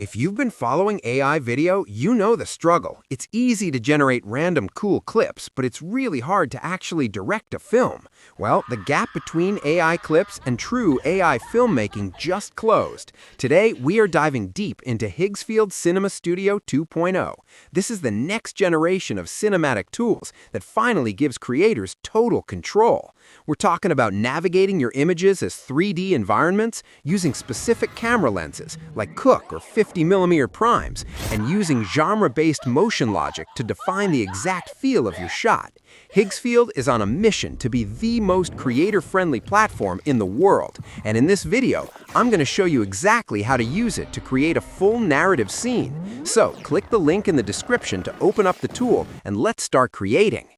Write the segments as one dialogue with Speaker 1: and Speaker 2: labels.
Speaker 1: If you've been following AI video, you know the struggle. It's easy to generate random cool clips, but it's really hard to actually direct a film. Well, the gap between AI clips and true AI filmmaking just closed. Today, we are diving deep into Higgsfield Cinema Studio 2.0. This is the next generation of cinematic tools that finally gives creators total control. We're talking about navigating your images as 3D environments, using specific camera lenses like Cooke or 50mm primes, and using genre-based motion logic to define the exact feel of your shot. Higgsfield is on a mission to be the most creator-friendly platform in the world, and in this video, I'm going to show you exactly how to use it to create a full narrative scene. So, click the link in the description to open up the tool, and let's start creating.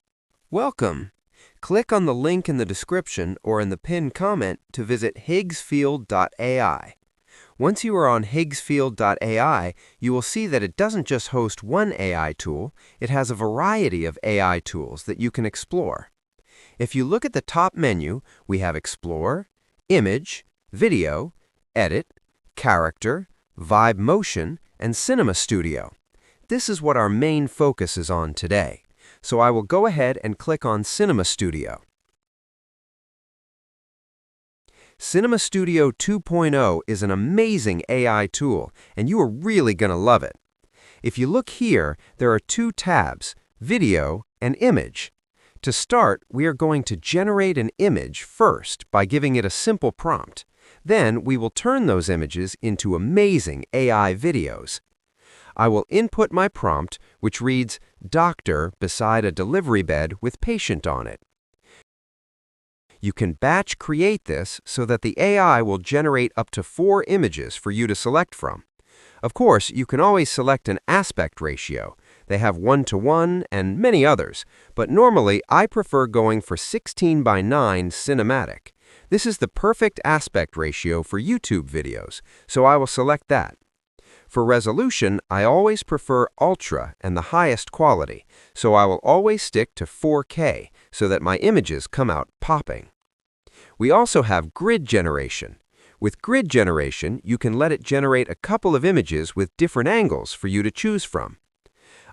Speaker 1: Welcome. Click on the link in the description or in the pinned comment to visit higgsfield.ai. Once you are on higgsfield.ai, you will see that it doesn't just host one AI tool, it has a variety of AI tools that you can explore. If you look at the top menu, we have Explore, Image, Video, Edit, Character, Vibe Motion, and Cinema Studio. This is what our main focus is on today. So I will go ahead and click on Cinema Studio. Cinema Studio 2.0 is an amazing AI tool, and you are really going to love it. If you look here, there are two tabs, Video and Image. To start, we are going to generate an image first by giving it a simple prompt. Then we will turn those images into amazing AI videos. I will input my prompt, which reads, "Doctor beside a delivery bed with patient on it." You can batch create this so that the AI will generate up to 4 images for you to select from. Of course, you can always select an aspect ratio. They have 1:1 and many others, but normally I prefer going for 16:9 cinematic. This is the perfect aspect ratio for YouTube videos, so I will select that. For resolution, I always prefer Ultra and the highest quality, so I will always stick to 4K so that my images come out popping. We also have grid generation. With grid generation, you can let it generate a couple of images with different angles for you to choose from.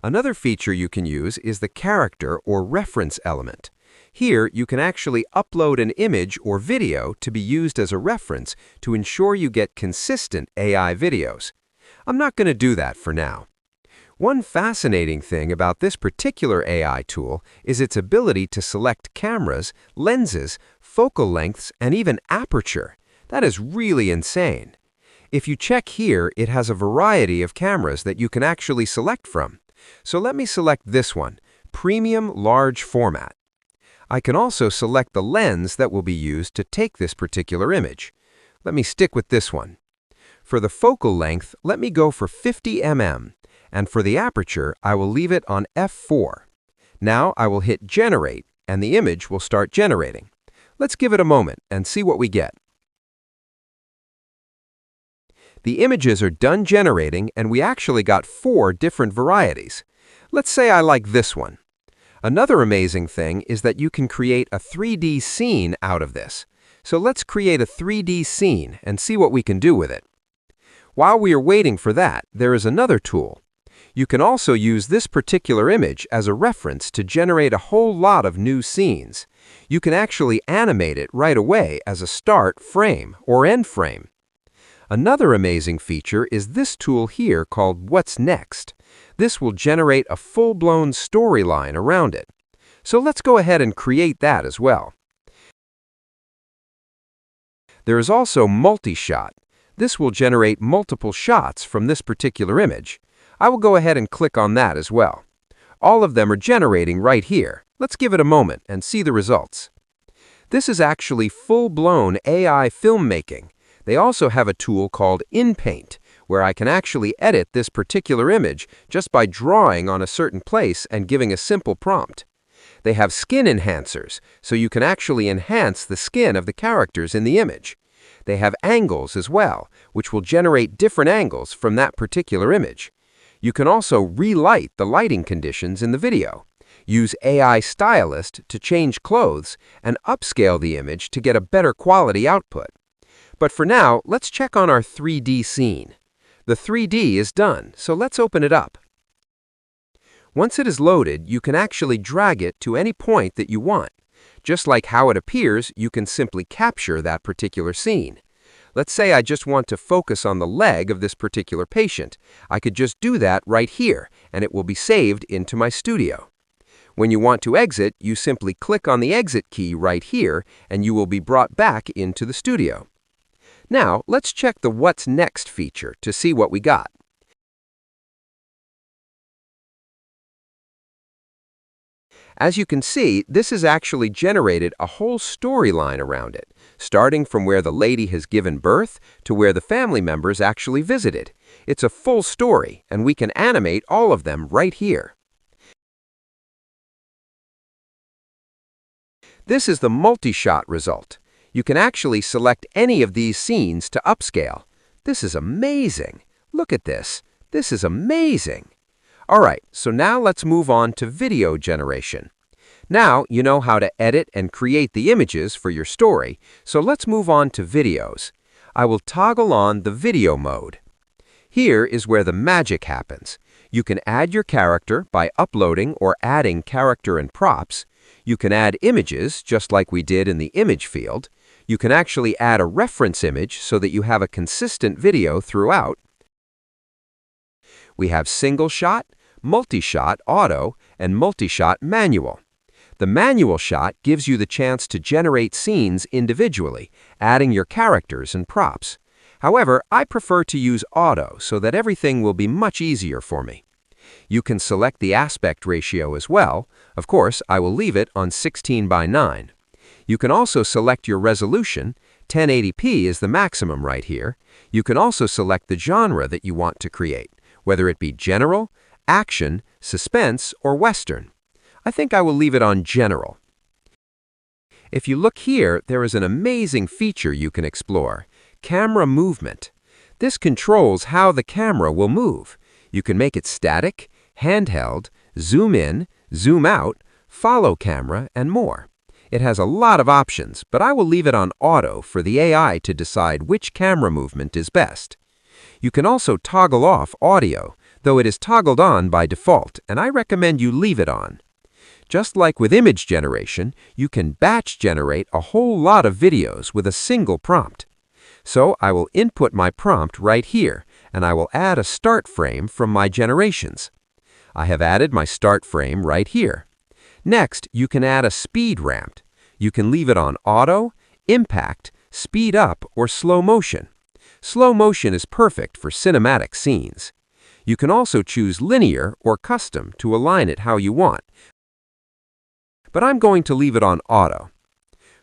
Speaker 1: Another feature you can use is the character or reference element. Here, you can actually upload an image or video to be used as a reference to ensure you get consistent AI videos. I'm not going to do that for now. One fascinating thing about this particular AI tool is its ability to select cameras, lenses, focal lengths, and even aperture. That is really insane. If you check here, it has a variety of cameras that you can actually select from. So let me select this one, Premium Large Format. I can also select the lens that will be used to take this particular image. Let me stick with this one. For the focal length, let me go for 50mm, and for the aperture, I will leave it on f4. Now I will hit Generate, and the image will start generating. Let's give it a moment and see what we get. The images are done generating, and we actually got 4 different varieties. Let's say I like this one. Another amazing thing is that you can create a 3D scene out of this. So let's create a 3D scene and see what we can do with it. While we are waiting for that, there is another tool. You can also use this particular image as a reference to generate a whole lot of new scenes. You can actually animate it right away as a start frame or end frame. Another amazing feature is this tool here called What's Next. This will generate a full-blown storyline around it. So let's go ahead and create that as well. There is also Multi-Shot. This will generate multiple shots from this particular image. I will go ahead and click on that as well. All of them are generating right here. Let's give it a moment and see the results. This is actually full-blown AI filmmaking. They also have a tool called InPaint, where I can actually edit this particular image just by drawing on a certain place and giving a simple prompt. They have skin enhancers, so you can actually enhance the skin of the characters in the image. They have angles as well, which will generate different angles from that particular image. You can also relight the lighting conditions in the video, use AI Stylist to change clothes, and upscale the image to get a better quality output. But for now, let's check on our 3D scene. The 3D is done, so let's open it up. Once it is loaded, you can actually drag it to any point that you want. Just like how it appears, you can simply capture that particular scene. Let's say I just want to focus on the leg of this particular patient. I could just do that right here, and it will be saved into my studio. When you want to exit, you simply click on the exit key right here, and you will be brought back into the studio. Now, let's check the What's Next feature to see what we got. As you can see, this has actually generated a whole storyline around it, starting from where the lady has given birth to where the family members actually visited. It's a full story, and we can animate all of them right here. This is the multi-shot result. You can actually select any of these scenes to upscale. This is amazing. Look at this. This is amazing. All right, so now let's move on to video generation. Now you know how to edit and create the images for your story, so let's move on to videos. I will toggle on the video mode. Here is where the magic happens. You can add your character by uploading or adding character and props. You can add images, just like we did in the image field. You can actually add a reference image so that you have a consistent video throughout. We have single shot, multi-shot auto, and multi-shot manual. The manual shot gives you the chance to generate scenes individually, adding your characters and props. However, I prefer to use auto so that everything will be much easier for me. You can select the aspect ratio as well. Of course, I will leave it on 16:9. You can also select your resolution. 1080p is the maximum right here. You can also select the genre that you want to create, whether it be general, action, suspense, or western. I think I will leave it on general. If you look here, there is an amazing feature you can explore, camera movement. This controls how the camera will move. You can make it static, handheld, zoom in, zoom out, follow camera, and more. It has a lot of options, but I will leave it on auto for the AI to decide which camera movement is best. You can also toggle off audio, though it is toggled on by default, and I recommend you leave it on. Just like with image generation, you can batch generate a whole lot of videos with a single prompt. So I will input my prompt right here, and I will add a start frame from my generations. I have added my start frame right here. Next, you can add a speed ramp. You can leave it on auto, impact, speed up, or slow motion. Slow motion is perfect for cinematic scenes. You can also choose linear or custom to align it how you want, but I'm going to leave it on auto.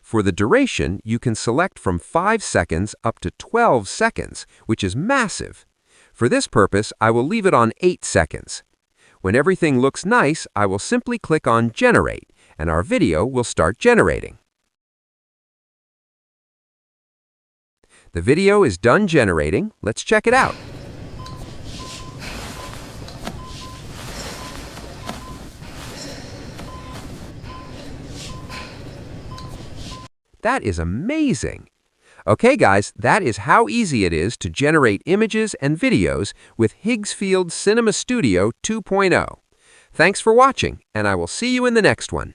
Speaker 1: For the duration, you can select from 5 seconds up to 12 seconds, which is massive. For this purpose, I will leave it on 8 seconds. When everything looks nice, I will simply click on Generate, and our video will start generating. The video is done generating. Let's check it out. That is amazing! Okay guys, that is how easy it is to generate images and videos with Higgsfield Cinema Studio 2.0. Thanks for watching, and I will see you in the next one.